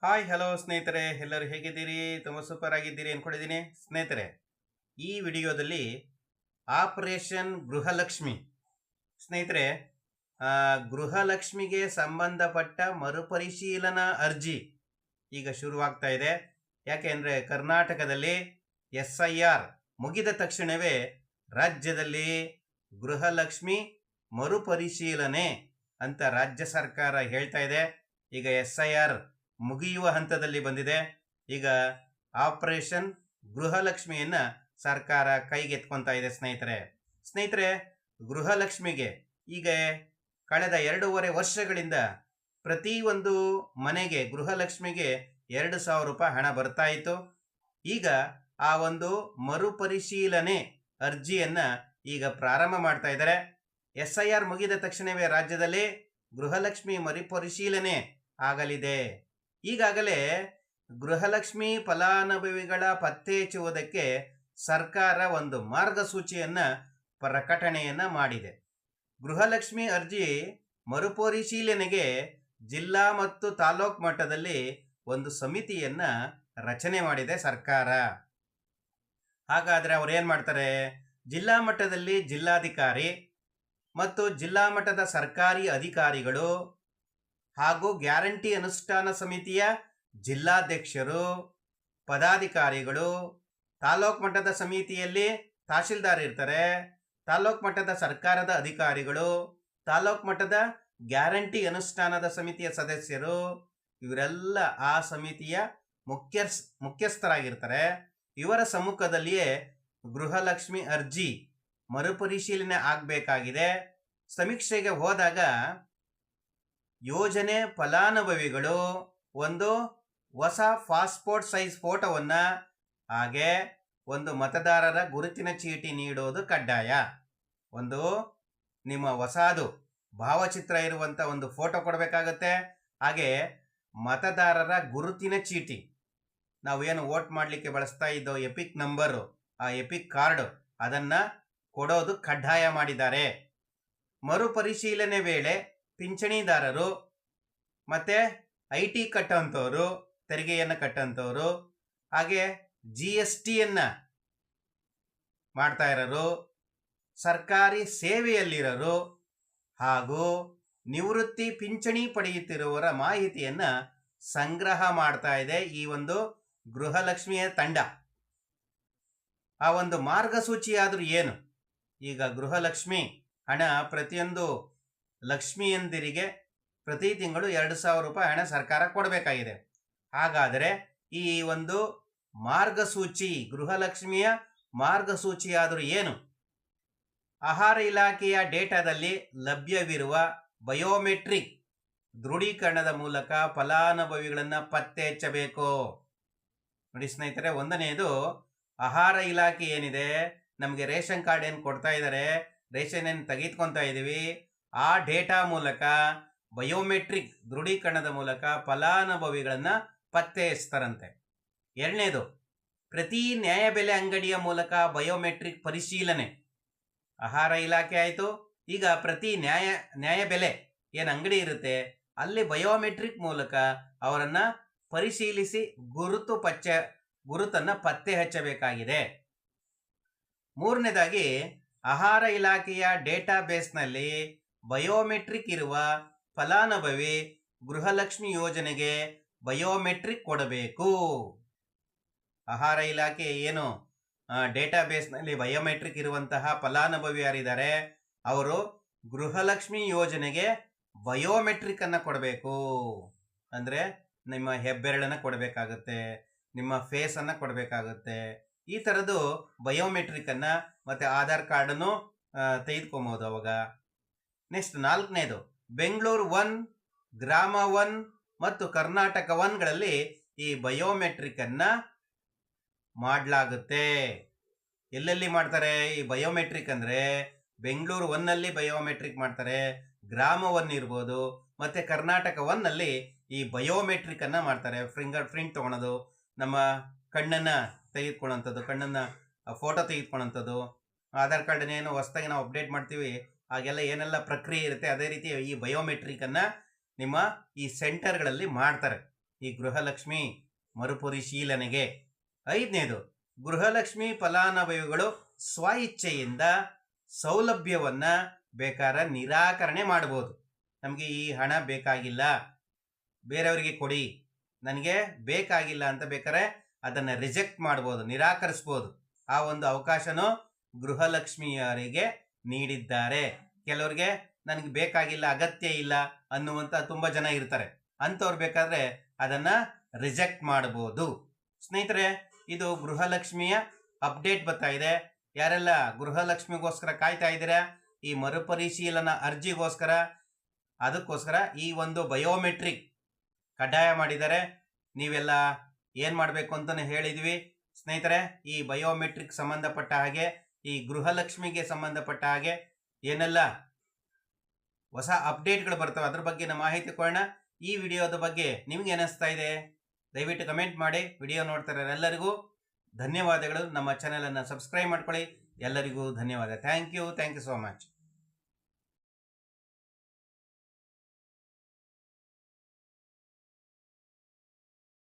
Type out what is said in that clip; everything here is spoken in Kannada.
ಹಾಯ್ ಹಲೋ ಸ್ನೇಹಿತರೆ, ಎಲ್ಲರೂ ಹೇಗಿದ್ದೀರಿ? ತುಂಬ ಸೂಪರ್ ಆಗಿದ್ದೀರಿ ಅಂದ್ಕೊಂಡಿದ್ದೀನಿ. ಸ್ನೇಹಿತರೆ, ಈ ವಿಡಿಯೋದಲ್ಲಿ ಆಪರೇಷನ್ ಗೃಹಲಕ್ಷ್ಮಿ ಸ್ನೇಹಿತರೆ, ಗೃಹಲಕ್ಷ್ಮಿಗೆ ಸಂಬಂಧಪಟ್ಟ ಮರುಪರಿಶೀಲನಾ ಅರ್ಜಿ ಈಗ ಶುರುವಾಗ್ತಾ ಇದೆ. ಯಾಕೆ ಅಂದರೆ ಕರ್ನಾಟಕದಲ್ಲಿ SIR ಮುಗಿದ ತಕ್ಷಣವೇ ರಾಜ್ಯದಲ್ಲಿ ಗೃಹಲಕ್ಷ್ಮಿ ಮರುಪರಿಶೀಲನೆ ಅಂತ ರಾಜ್ಯ ಸರ್ಕಾರ ಹೇಳ್ತಾ ಇದೆ. ಈಗ SIR ಮುಗಿಯುವ ಹಂತದಲ್ಲಿ ಬಂದಿದೆ. ಈಗ ಆಪರೇಷನ್ ಗೃಹಲಕ್ಷ್ಮಿಯನ್ನು ಸರ್ಕಾರ ಕೈಗೆತ್ಕೊತಾ ಇದೆ. ಸ್ನೇಹಿತರೆ, ಗೃಹಲಕ್ಷ್ಮಿಗೆ ಈಗ ಕಳೆದ 2.5 ವರ್ಷಗಳಿಂದ ಪ್ರತಿಯೊಂದು ಮನೆಗೆ ಗೃಹಲಕ್ಷ್ಮಿಗೆ 2,000 ರೂಪಾಯಿ ಹಣ ಬರ್ತಾ ಇತ್ತು. ಈಗ ಆ ಒಂದು ಮರುಪರಿಶೀಲನೆ ಅರ್ಜಿಯನ್ನು ಈಗ ಪ್ರಾರಂಭ ಮಾಡ್ತಾ ಇದ್ದಾರೆ. SIR ಮುಗಿದ ತಕ್ಷಣವೇ ರಾಜ್ಯದಲ್ಲಿ ಗೃಹಲಕ್ಷ್ಮಿ ಮರುಪರಿಶೀಲನೆ ಆಗಲಿದೆ. ಈಗಾಗಲೇ ಗೃಹಲಕ್ಷ್ಮಿ ಫಲಾನುಭವಿಗಳ ಪತ್ತೆ ಹಚ್ಚುವುದಕ್ಕೆ ಸರ್ಕಾರ ಒಂದು ಮಾರ್ಗಸೂಚಿಯನ್ನು ಪ್ರಕಟಣೆಯನ್ನು ಮಾಡಿದೆ. ಗೃಹಲಕ್ಷ್ಮಿ ಅರ್ಜಿ ಮರುಪರಿಶೀಲನೆಗೆ ಜಿಲ್ಲಾ ಮತ್ತು ತಾಲೂಕು ಮಟ್ಟದಲ್ಲಿ ಒಂದು ಸಮಿತಿಯನ್ನು ರಚನೆ ಮಾಡಿದೆ ಸರ್ಕಾರ. ಹಾಗಾದರೆ ಅವ್ರು ಏನು ಮಾಡ್ತಾರೆ? ಜಿಲ್ಲಾ ಮಟ್ಟದಲ್ಲಿ ಜಿಲ್ಲಾಧಿಕಾರಿ ಮತ್ತು ಜಿಲ್ಲಾ ಮಟ್ಟದ ಸರ್ಕಾರಿ ಅಧಿಕಾರಿಗಳು ಹಾಗೂ ಗ್ಯಾರಂಟಿ ಅನುಷ್ಠಾನ ಸಮಿತಿಯ ಜಿಲ್ಲಾಧ್ಯಕ್ಷರು, ಪದಾಧಿಕಾರಿಗಳು, ತಾಲೂಕು ಮಟ್ಟದ ಸಮಿತಿಯಲ್ಲಿ ತಹಶೀಲ್ದಾರ್ ಇರ್ತಾರೆ, ತಾಲೂಕು ಮಟ್ಟದ ಸರ್ಕಾರದ ಅಧಿಕಾರಿಗಳು, ತಾಲೂಕು ಮಟ್ಟದ ಗ್ಯಾರಂಟಿ ಅನುಷ್ಠಾನದ ಸಮಿತಿಯ ಸದಸ್ಯರು, ಇವರೆಲ್ಲ ಆ ಸಮಿತಿಯ ಮುಖ್ಯಸ್ಥರಾಗಿರ್ತಾರೆ. ಇವರ ಸಮ್ಮುಖದಲ್ಲಿಯೇ ಗೃಹಲಕ್ಷ್ಮಿ ಅರ್ಜಿ ಮರುಪರಿಶೀಲನೆ ಆಗಬೇಕಾಗಿದೆ. ಸಮೀಕ್ಷೆಗೆ ಹೋದಾಗ ಯೋಜನೆ ಫಲಾನುಭವಿಗಳು ಒಂದು ಹೊಸ ಪಾಸ್ಪೋರ್ಟ್ ಸೈಜ್ ಫೋಟೋವನ್ನು ಹಾಗೆ ಒಂದು ಮತದಾರರ ಗುರುತಿನ ಚೀಟಿ ನೀಡೋದು ಕಡ್ಡಾಯ. ಒಂದು ನಿಮ್ಮ ಹೊಸದು ಭಾವಚಿತ್ರ ಇರುವಂಥ ಒಂದು ಫೋಟೋ ಕೊಡಬೇಕಾಗತ್ತೆ. ಹಾಗೆ ಮತದಾರರ ಗುರುತಿನ ಚೀಟಿ, ನಾವೇನು ವೋಟ್ ಮಾಡಲಿಕ್ಕೆ ಬಳಸ್ತಾ ಇದ್ದೋ ಎಪಿಕ್ ನಂಬರು, ಆ ಎಪಿಕ್ ಕಾರ್ಡು ಅದನ್ನು ಕೊಡೋದು ಕಡ್ಡಾಯ ಮಾಡಿದ್ದಾರೆ. ಮರುಪರಿಶೀಲನೆ ವೇಳೆ ಪಿಂಚಣಿದಾರರು ಮತ್ತು IT ಕಟ್ಟೋಂಥವ್ರು, ತೆರಿಗೆಯನ್ನು ಕಟ್ಟೋಂಥವ್ರು, ಹಾಗೆ GSTಯನ್ನು ಮಾಡ್ತಾ ಇರೋರು, ಸರ್ಕಾರಿ ಸೇವೆಯಲ್ಲಿರೋರು ಹಾಗೂ ನಿವೃತ್ತಿ ಪಿಂಚಣಿ ಪಡೆಯುತ್ತಿರುವವರ ಮಾಹಿತಿಯನ್ನು ಸಂಗ್ರಹ ಮಾಡ್ತಾ ಇದೆ ಈ ಒಂದು ಗೃಹಲಕ್ಷ್ಮಿಯ ತಂಡ. ಆ ಒಂದು ಮಾರ್ಗಸೂಚಿಯಾದರೂ ಏನು? ಈಗ ಗೃಹಲಕ್ಷ್ಮಿ ಹಣ ಪ್ರತಿಯೊಂದು ಲಕ್ಷ್ಮಿಯಂದಿರಿಗೆ ಪ್ರತಿ ತಿಂಗಳು 2,000 ರೂಪಾಯಿ ಹಣ ಸರ್ಕಾರ ಕೊಡಬೇಕಾಗಿದೆ. ಹಾಗಾದರೆ ಈ ಒಂದು ಮಾರ್ಗಸೂಚಿ, ಗೃಹಲಕ್ಷ್ಮಿಯ ಮಾರ್ಗಸೂಚಿಯಾದರೂ ಏನು? ಆಹಾರ ಇಲಾಖೆಯ ಡೇಟಾದಲ್ಲಿ ಲಭ್ಯವಿರುವ ಬಯೋಮೆಟ್ರಿಕ್ ದೃಢೀಕರಣದ ಮೂಲಕ ಫಲಾನುಭವಿಗಳನ್ನು ಪತ್ತೆ ಹಚ್ಚಬೇಕು. ನೋಡಿ ಸ್ನೇಹಿತರೆ, ಒಂದನೆಯದು ಆಹಾರ ಇಲಾಖೆ ಏನಿದೆ, ನಮಗೆ ರೇಷನ್ ಕಾರ್ಡ್ ಏನು ಕೊಡ್ತಾ ಇದ್ದಾರೆ, ರೇಷನ್ ಏನು ತೆಗೆದುಕೊತಾ ಇದ್ದೀವಿ, ಆ ಡೇಟಾ ಮೂಲಕ ಬಯೋಮೆಟ್ರಿಕ್ ದೃಢೀಕರಣದ ಮೂಲಕ ಫಲಾನುಭವಿಗಳನ್ನು ಪತ್ತೆ ಹಚ್ತಾರಂತೆ. ಎರಡನೇದು, ಪ್ರತಿ ನ್ಯಾಯಬೆಲೆ ಅಂಗಡಿಯ ಮೂಲಕ ಬಯೋಮೆಟ್ರಿಕ್ ಪರಿಶೀಲನೆ. ಆಹಾರ ಇಲಾಖೆ ಆಯಿತು, ಈಗ ಪ್ರತಿ ನ್ಯಾಯಬೆಲೆ ಏನು ಅಂಗಡಿ ಇರುತ್ತೆ ಅಲ್ಲಿ ಬಯೋಮೆಟ್ರಿಕ್ ಮೂಲಕ ಅವರನ್ನು ಪರಿಶೀಲಿಸಿ ಗುರುತನ್ನು ಪತ್ತೆ ಹಚ್ಚಬೇಕಾಗಿದೆ. ಮೂರನೇದಾಗಿ, ಆಹಾರ ಇಲಾಖೆಯ ಡೇಟಾಬೇಸ್ನಲ್ಲಿ ಬಯೋಮೆಟ್ರಿಕ್ ಇರುವ ಫಲಾನುಭವಿ ಗೃಹಲಕ್ಷ್ಮಿ ಯೋಜನೆಗೆ ಬಯೋಮೆಟ್ರಿಕ್ ಕೊಡಬೇಕು. ಆಹಾರ ಇಲಾಖೆ ಏನು ಡೇಟಾಬೇಸ್ನಲ್ಲಿ ಬಯೋಮೆಟ್ರಿಕ್ ಇರುವಂತಹ ಫಲಾನುಭವಿ ಯಾರಿದ್ದಾರೆ ಅವರು ಗೃಹಲಕ್ಷ್ಮಿ ಯೋಜನೆಗೆ ಬಯೋಮೆಟ್ರಿಕನ್ನು ಕೊಡಬೇಕು. ಅಂದರೆ ನಿಮ್ಮ ಹೆಬ್ಬೆರಳನ್ನು ಕೊಡಬೇಕಾಗುತ್ತೆ, ನಿಮ್ಮ ಫೇಸನ್ನು ಕೊಡಬೇಕಾಗುತ್ತೆ. ಈ ಥರದ್ದು ಬಯೋಮೆಟ್ರಿಕನ್ನು ಮತ್ತು ಆಧಾರ್ ಕಾರ್ಡನ್ನು ತೆಗೆದುಕೊಬೋದು ಅವಾಗ. ನೆಕ್ಸ್ಟ್ ನಾಲ್ಕನೇದು, ಬೆಂಗಳೂರು 1, ಗ್ರಾಮ 1 ಮತ್ತು ಕರ್ನಾಟಕ 1ಗಳಲ್ಲಿ ಈ ಬಯೋಮೆಟ್ರಿಕನ್ನು ಮಾಡಲಾಗುತ್ತೆ. ಎಲ್ಲೆಲ್ಲಿ ಮಾಡ್ತಾರೆ ಈ ಬಯೋಮೆಟ್ರಿಕ್ ಅಂದರೆ ಬೆಂಗಳೂರು 1ನಲ್ಲಿ ಬಯೋಮೆಟ್ರಿಕ್ ಮಾಡ್ತಾರೆ, ಗ್ರಾಮ 1 ಇರ್ಬೋದು, ಮತ್ತು ಕರ್ನಾಟಕ 1ನಲ್ಲಿ ಈ ಬಯೋಮೆಟ್ರಿಕನ್ನು ಮಾಡ್ತಾರೆ. ಫಿಂಗರ್ ಪ್ರಿಂಟ್ ತೊಗೊಳೋದು, ನಮ್ಮ ಕಣ್ಣನ್ನು ತೆಗೆದುಕೊಳ್ಳೋಂಥದ್ದು, ಕಣ್ಣನ್ನು ಫೋಟೋ ತೆಗೆದುಕೊಳ್ಳೋಂಥದ್ದು, ಆಧಾರ್ ಕಾರ್ಡನ್ನೇನು ಹೊಸದಾಗಿ ನಾವು ಅಪ್ಡೇಟ್ ಮಾಡ್ತೀವಿ ಹಾಗೆಲ್ಲ ಏನೆಲ್ಲ ಪ್ರಕ್ರಿಯೆ ಇರುತ್ತೆ ಅದೇ ರೀತಿ ಈ ಬಯೋಮೆಟ್ರಿಕನ್ನು ನಿಮ್ಮ ಈ ಸೆಂಟರ್ಗಳಲ್ಲಿ ಮಾಡ್ತಾರೆ. ಈ ಗೃಹಲಕ್ಷ್ಮಿ ಮರುಪರಿಶೀಲನೆಗೆ. 5ನೇದು, ಗೃಹಲಕ್ಷ್ಮಿ ಫಲಾನುಭವಿಗಳು ಸ್ವ ಇಚ್ಛೆಯಿಂದ ಸೌಲಭ್ಯವನ್ನ ಬೇಕಾದ್ರೆ ನಿರಾಕರಣೆ ಮಾಡಬಹುದು. ನಮಗೆ ಈ ಹಣ ಬೇಕಾಗಿಲ್ಲ, ಬೇರೆಯವರಿಗೆ ಕೊಡಿ, ನನಗೆ ಬೇಕಾಗಿಲ್ಲ ಅಂತ ಬೇಕಾದ್ರೆ ಅದನ್ನು ರಿಜೆಕ್ಟ್ ಮಾಡ್ಬೋದು, ನಿರಾಕರಿಸ್ಬೋದು. ಆ ಒಂದು ಅವಕಾಶನೂ ಗೃಹಲಕ್ಷ್ಮಿಯರಿಗೆ ನೀಡಿದ್ದಾರೆ. ಕೆಲವರಿಗೆ ನನಗೆ ಬೇಕಾಗಿಲ್ಲ, ಅಗತ್ಯ ಇಲ್ಲ ಅನ್ನುವಂಥ ತುಂಬ ಜನ ಇರ್ತಾರೆ. ಅಂಥವ್ರು ಬೇಕಾದರೆ ಅದನ್ನು ರಿಜೆಕ್ಟ್ ಮಾಡ್ಬೋದು. ಸ್ನೇಹಿತರೆ, ಇದು ಗೃಹಲಕ್ಷ್ಮಿಯ ಅಪ್ಡೇಟ್ ಬರ್ತಾ ಇದೆ. ಯಾರೆಲ್ಲ ಗೃಹಲಕ್ಷ್ಮಿಗೋಸ್ಕರ ಕಾಯ್ತಾ ಇದ್ದೀರಾ, ಈ ಮರುಪರಿಶೀಲನಾ ಅರ್ಜಿಗೋಸ್ಕರ, ಅದಕ್ಕೋಸ್ಕರ ಈ ಒಂದು ಬಯೋಮೆಟ್ರಿಕ್ ಕಡ್ಡಾಯ ಮಾಡಿದ್ದಾರೆ. ನೀವೆಲ್ಲ ಏನು ಮಾಡಬೇಕು ಅಂತಲೇ ಹೇಳಿದ್ವಿ ಸ್ನೇಹಿತರೆ. ಈ ಬಯೋಮೆಟ್ರಿಕ್ ಸಂಬಂಧಪಟ್ಟ ಹಾಗೆ, ಈ ಗೃಹಲಕ್ಷ್ಮಿಗೆ ಸಂಬಂಧಪಟ್ಟ ಹಾಗೆ ಏನೆಲ್ಲ ಹೊಸ ಅಪ್ಡೇಟ್ಗಳು ಬರ್ತವೆ ಅದ್ರ ಬಗ್ಗೆ ಮಾಹಿತಿ ಕೊಡೋಣ. ಈ ವಿಡಿಯೋದ ಬಗ್ಗೆ ನಿಮ್ಗೆ ಏನಿಸ್ತಾ ಇದೆ ದಯವಿಟ್ಟು ಕಮೆಂಟ್ ಮಾಡಿ. ವಿಡಿಯೋ ನೋಡ್ತಾರೆ ಎಲ್ಲರಿಗೂ ಧನ್ಯವಾದಗಳು. ನಮ್ಮ ಚಾನೆಲನ್ನು ಸಬ್ಸ್ಕ್ರೈಬ್ ಮಾಡ್ಕೊಳ್ಳಿ. ಎಲ್ಲರಿಗೂ ಧನ್ಯವಾದ. Thank you so much.